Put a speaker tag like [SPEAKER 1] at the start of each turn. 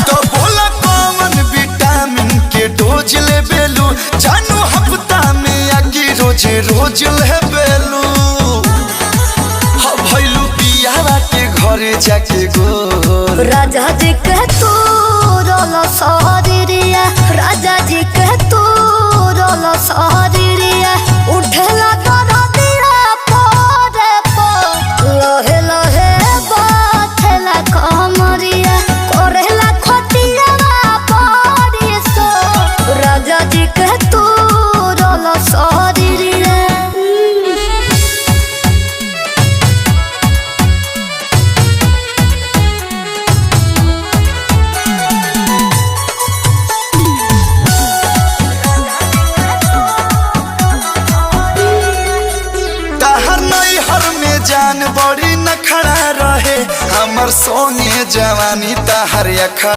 [SPEAKER 1] तो बोला कौन विटामिन के डोज ले बेलू, जानू हफ्ता में आगे रोज रोज ले बेलू। भैलू पियावा के घरे जाके गो
[SPEAKER 2] राजा जी के तू रोलो सहरिया, राजा जी के तू रोलो सहरिया। उठेला तोरा दिया पोरे पो, लोहे लोहे बाथेला कमरिया, कोरेला खटिया पड़ी सो। राजा जी के तू रोलो सहरिया।
[SPEAKER 1] जान बड़ी न खड़ा रहे हमर सोने जवानी तहर अखा।